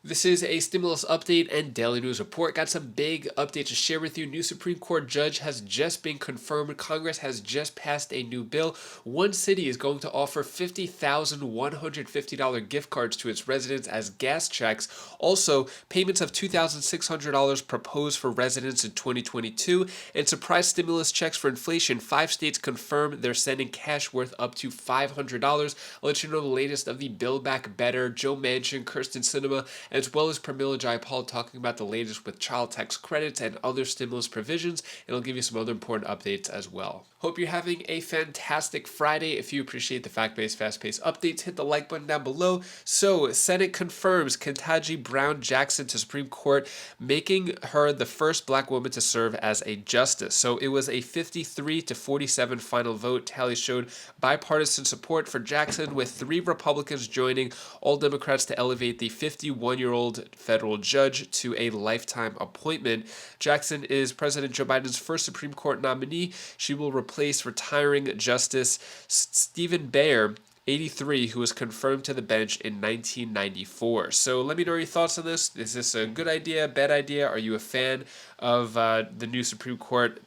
This is a stimulus update and daily news report. Got some big updates to share with you. New Supreme Court judge has just been confirmed. Congress has just passed a new bill. One city is going to offer $50,150 gift cards to its residents as gas checks. Also, payments of $2,600 proposed for residents in 2022. And surprise stimulus checks for inflation. 5 states confirm they're sending cash worth up to $500. I'll let you know the latest of the Build Back Better. Joe Manchin, Kirsten Sinema, as well as Pramila Jayapal talking about the latest with child tax credits and other stimulus provisions, and I'll give you some other important updates as well. Hope you're having a fantastic Friday. If you appreciate the fact-based, fast-paced updates, hit the like button down below. So, Senate confirms Ketanji Brown Jackson to Supreme Court, making her the first black woman to serve as a justice. So, it was a 53-47 final vote. Tally showed bipartisan support for Jackson, with 3 Republicans joining all Democrats to elevate the 51-year-old federal judge to a lifetime appointment. Jackson is President Joe Biden's first Supreme Court nominee. She will replace retiring Justice Stephen Breyer, 83, who was confirmed to the bench in 1994. So let me know your thoughts on this. Is this a good idea, bad idea? Are you a fan of the new Supreme Court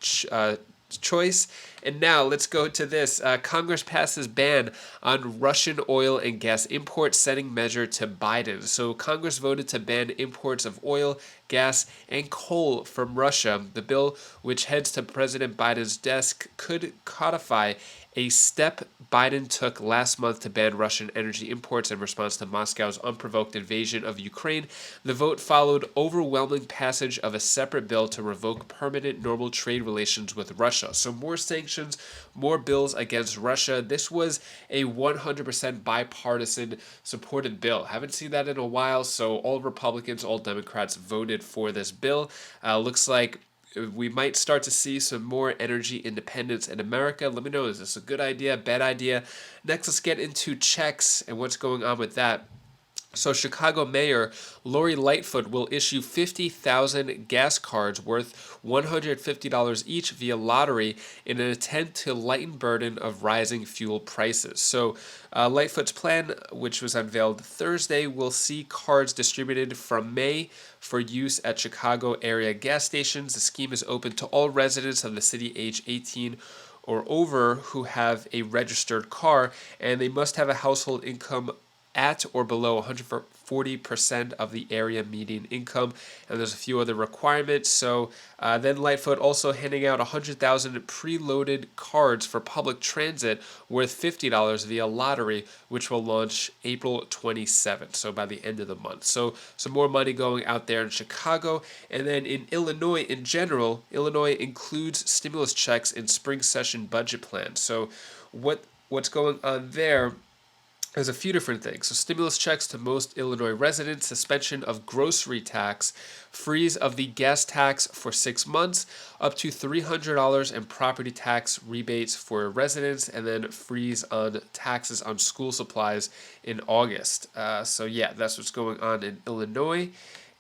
choice? And now let's go to this. Congress passes ban on Russian oil and gas imports, setting measure to Biden. So Congress voted to ban imports of oil, gas, and coal from Russia. The bill, which heads to President Biden's desk, could codify a step Biden took last month to ban Russian energy imports in response to Moscow's unprovoked invasion of Ukraine. The vote followed overwhelming passage of a separate bill to revoke permanent normal trade relations with Russia. So more sanctions, more bills against Russia. This was a 100% bipartisan supported bill. Haven't seen that in a while, so all Republicans, all Democrats voted for this bill. Looks like we might start to see some more energy independence in America. Let me know, is this a good idea, bad idea? Next, let's get into checks and what's going on with that. So Chicago Mayor Lori Lightfoot will issue 50,000 gas cards worth $150 each via lottery in an attempt to lighten burden of rising fuel prices. So Lightfoot's plan, which was unveiled Thursday, will see cards distributed from May for use at Chicago area gas stations. The scheme is open to all residents of the city age 18 or over who have a registered car, and they must have a household income at or below 140% of the area median income, and there's a few other requirements. So then Lightfoot also handing out 100,000 preloaded cards for public transit worth $50 via lottery, which will launch April 27th, so by the end of the month. So some more money going out there in Chicago. And then in Illinois in general, Illinois includes stimulus checks in spring session budget plans. So what's going on there? There's a few different things. So stimulus checks to most Illinois residents, suspension of grocery tax, freeze of the gas tax for 6 months, up to $300 in property tax rebates for residents, and then freeze on taxes on school supplies in August. So yeah, that's what's going on in Illinois.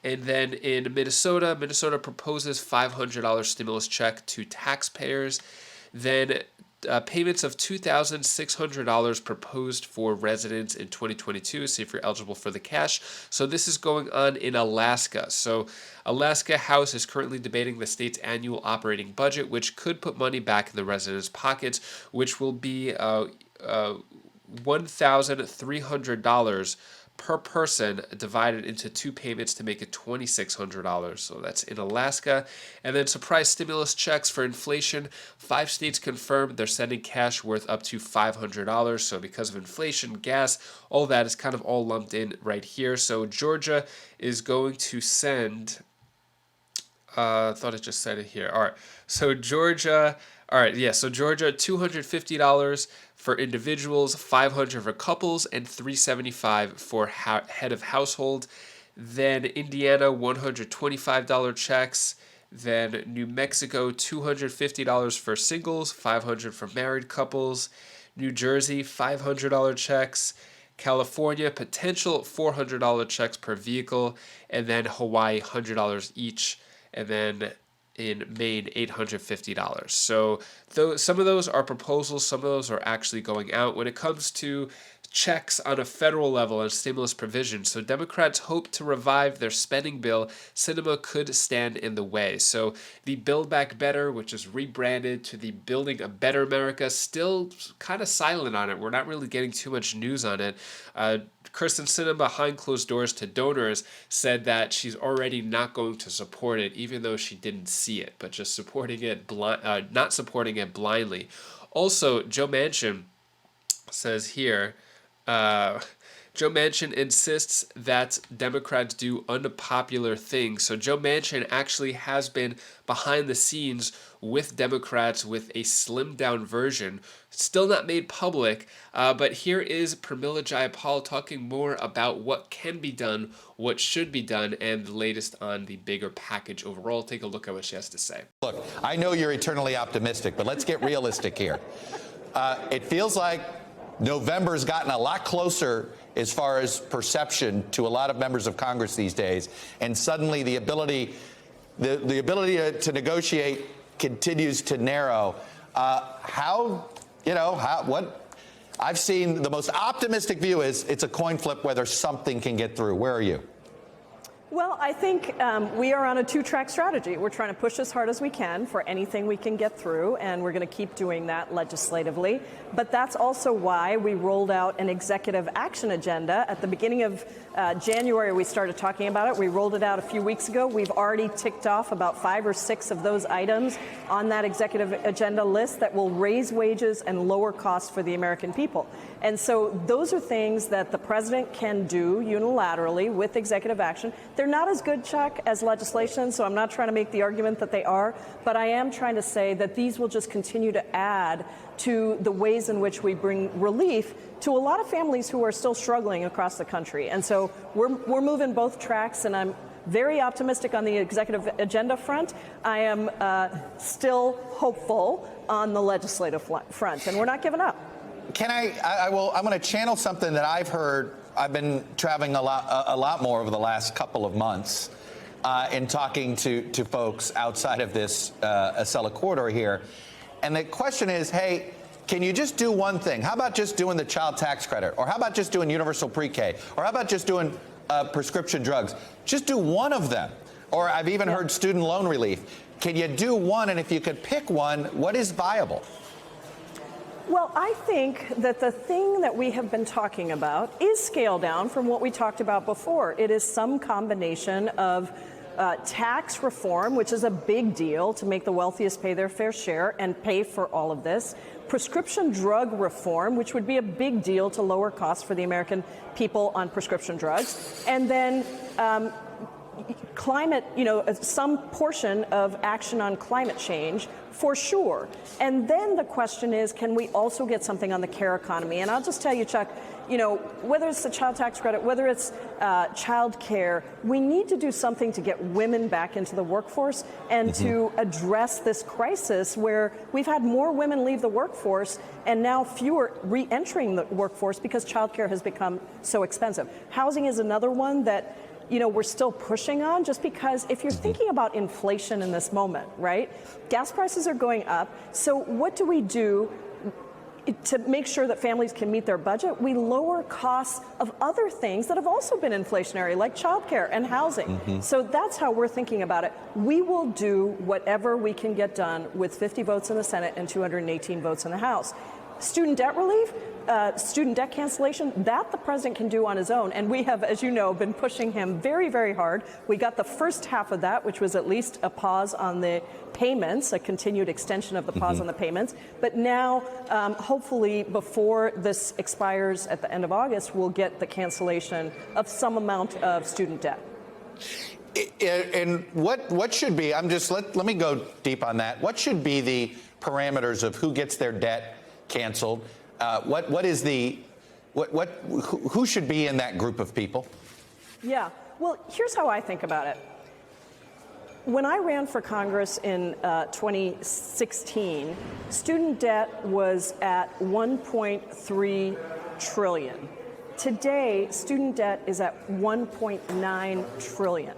And then in Minnesota, Minnesota proposes $500 stimulus check to taxpayers. Then payments of $2,600 proposed for residents in 2022, see if you're eligible for the cash. So this is going on in Alaska. So Alaska House is currently debating the state's annual operating budget, which could put money back in the residents' pockets, which will be $1,300 per person divided into 2 payments to make it $2,600. So that's in Alaska. And then surprise stimulus checks for inflation. 5 states confirmed they're sending cash worth up to $500. So because of inflation, gas, all that is kind of all lumped in right here. So Georgia is going to send I thought it just said it here. All right. So Georgia, all right, yeah. So Georgia, $250 for individuals, $500 for couples, and $375 for head of household. Then Indiana, $125 checks. Then New Mexico, $250 for singles, $500 for married couples. New Jersey, $500 checks. California, potential $400 checks per vehicle. And then Hawaii, $100 each. And then in Maine, $850. So some of those are proposals, some of those are actually going out. When it comes to checks on a federal level on stimulus provision. So Democrats hope to revive their spending bill. Sinema could stand in the way. So the Build Back Better, which is rebranded to the Building a Better America, still kind of silent on it. We're not really getting too much news on it. Kyrsten Sinema, behind closed doors to donors, said that she's already not going to support it, even though she didn't see it, but just supporting it not supporting it blindly. Also, Joe Manchin says here, Joe Manchin insists that Democrats do unpopular things. So Joe Manchin actually has been behind the scenes with Democrats with a slimmed down version, still not made public, but here is Pramila Jayapal talking more about what can be done, what should be done, and the latest on the bigger package overall. Take a look at what she has to say. Look, I know you're eternally optimistic, but let's get realistic here. It feels like November's gotten a lot closer as far as perception to a lot of members of Congress these days, and suddenly the ability to negotiate continues to narrow. What I've seen, the most optimistic view is it's a coin flip whether something can get through. Where are you? Well, I think we are on a two-track strategy. We're trying to push as hard as we can for anything we can get through, and we're going to keep doing that legislatively. But that's also why we rolled out an executive action agenda. At the beginning of January, we started talking about it. We rolled it out a few weeks ago. We've already ticked off about 5 or 6 of those items on that executive agenda list that will raise wages and lower costs for the American people. And so those are things that the president can do unilaterally with executive action. They're not as good, Chuck, as legislation, so I'm not trying to make the argument that they are, but I am trying to say that these will just continue to add to the ways in which we bring relief to a lot of families who are still struggling across the country. And so we're moving both tracks, and I'm very optimistic on the executive agenda front. I am still hopeful on the legislative front, and we're not giving up. I'm going to channel something that I've heard. I've been traveling a lot more over the last couple of months in talking to folks outside of this Acela corridor here. And the question is, hey, can you just do one thing? How about just doing the child tax credit? Or how about just doing universal pre-K? Or how about just doing prescription drugs? Just do one of them. Or I've even heard student loan relief. Can you do one? And if you could pick one, what is viable? Well, I think that the thing that we have been talking about is scaled down from what we talked about before. It is some combination of tax reform, which is a big deal to make the wealthiest pay their fair share and pay for all of this. Prescription drug reform, which would be a big deal to lower costs for the American people on prescription drugs. And then climate, some portion of action on climate change for sure. And then the question is, can we also get something on the care economy? And I'll just tell you, Chuck, whether it's the child tax credit, whether it's child care, we need to do something to get women back into the workforce and to address this crisis where we've had more women leave the workforce and now fewer re-entering the workforce because child care has become so expensive. Housing is another one that we're still pushing on, just because if you're thinking about inflation in this moment, right? Gas prices are going up. So what do we do to make sure that families can meet their budget? We lower costs of other things that have also been inflationary, like childcare and housing. So that's how we're thinking about it. We will do whatever we can get done with 50 votes in the Senate and 218 votes in the House. Student debt relief, student debt cancellation, that the president can do on his own. And we have, as you know, been pushing him very, very hard. We got the first half of that, which was at least a pause on the payments, a continued extension of the pause on the payments. But now, hopefully, before this expires at the end of August, we'll get the cancellation of some amount of student debt. And what should be, let me go deep on that. What should be the parameters of who gets their debt canceled? Who should be in that group of people? Yeah, well, here's how I think about it. When I ran for Congress in 2016, student debt was at $1.3 trillion. Today, student debt is at $1.9 trillion.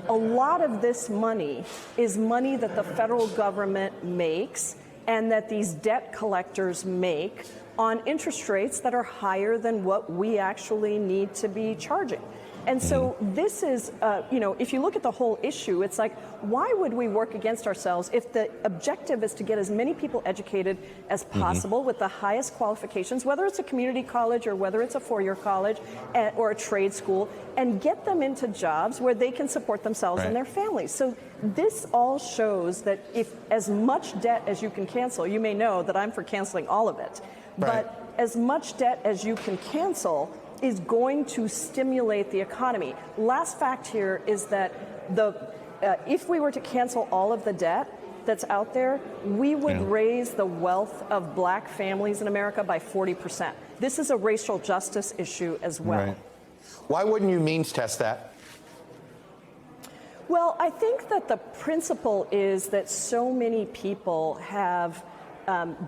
A lot of this money is money that the federal government makes and that these debt collectors make on interest rates that are higher than what we actually need to be charging. And so this is, if you look at the whole issue, it's like, why would we work against ourselves if the objective is to get as many people educated as possible with the highest qualifications, whether it's a community college or whether it's a four-year college or a trade school, and get them into jobs where they can support themselves and their families. So this all shows that if as much debt as you can cancel, you may know that I'm for canceling all of it, but as much debt as you can cancel is going to stimulate the economy. Last fact here is that if we were to cancel all of the debt that's out there, we would raise the wealth of black families in America by 40%. This is a racial justice issue as well. Right. Why wouldn't you means test that? Well, I think that the principle is that so many people have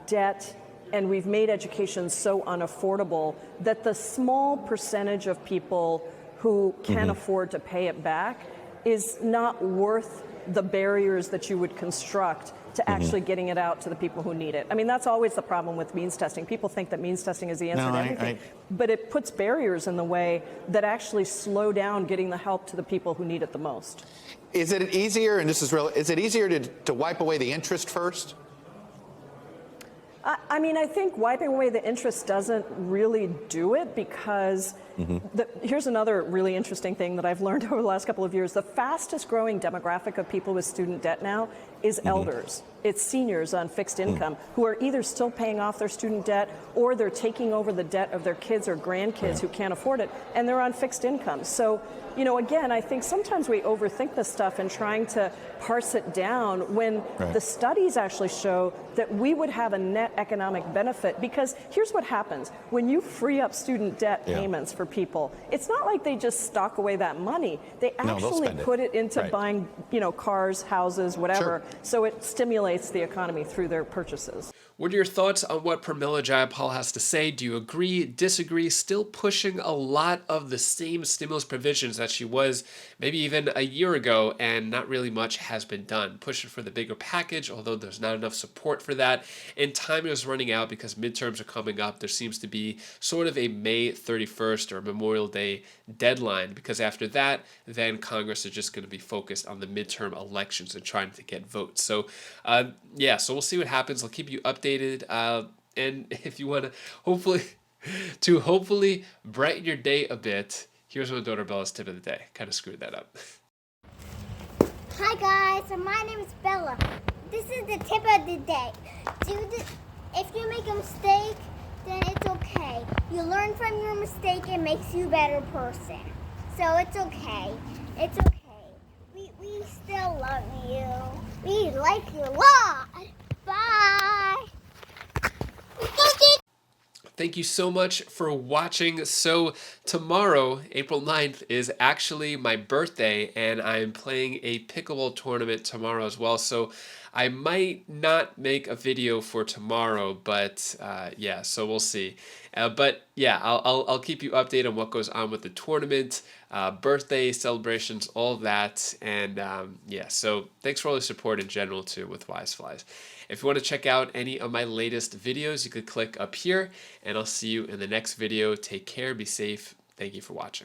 debt, and we've made education so unaffordable that the small percentage of people who can afford to pay it back is not worth the barriers that you would construct to actually getting it out to the people who need it. I mean, that's always the problem with means testing. People think that means testing is the answer to everything, but it puts barriers in the way that actually slow down getting the help to the people who need it the most. Is it easier, and this is real, is it easier to wipe away the interest first? I mean, I think wiping away the interest doesn't really do it because here's another really interesting thing that I've learned over the last couple of years. The fastest growing demographic of people with student debt now is elders. It's seniors on fixed income who are either still paying off their student debt or they're taking over the debt of their kids or grandkids who can't afford it, and they're on fixed income. So, again, I think sometimes we overthink this stuff and trying to parse it down when the studies actually show that we would have a net economic benefit, because here's what happens. When you free up student debt payments for people, it's not like they just stock away that money. They actually put it into buying, cars, houses, whatever. So it stimulates the economy through their purchases. What are your thoughts on what Pramila Jayapal has to say? Do you agree, disagree, still pushing a lot of the same stimulus provisions that she was maybe even a year ago, and not really much has been done? Pushing for the bigger package, although there's not enough support for that. And time is running out because midterms are coming up. There seems to be sort of a May 31st or Memorial Day deadline, because after that, then Congress is just going to be focused on the midterm elections and trying to get votes. So, so we'll see what happens. I'll keep you updated. And if you want to hopefully brighten your day a bit, here's my daughter Bella's tip of the day. Kind of screwed that up. Hi guys, so my name is Bella. This is the tip of the day. If you make a mistake, then it's okay. You learn from your mistake, it makes you a better person. So it's okay. It's okay. We still love you. We like you a lot. Bye. Thank you so much for watching. So tomorrow, April 9th, is actually my birthday, and I'm playing a pickleball tournament tomorrow as well. So I might not make a video for tomorrow, but so we'll see. I'll keep you updated on what goes on with the tournament, birthday celebrations, all that. And so thanks for all the support in general too with Wise Flies. If you want to check out any of my latest videos, you could click up here, and I'll see you in the next video. Take care, be safe. Thank you for watching.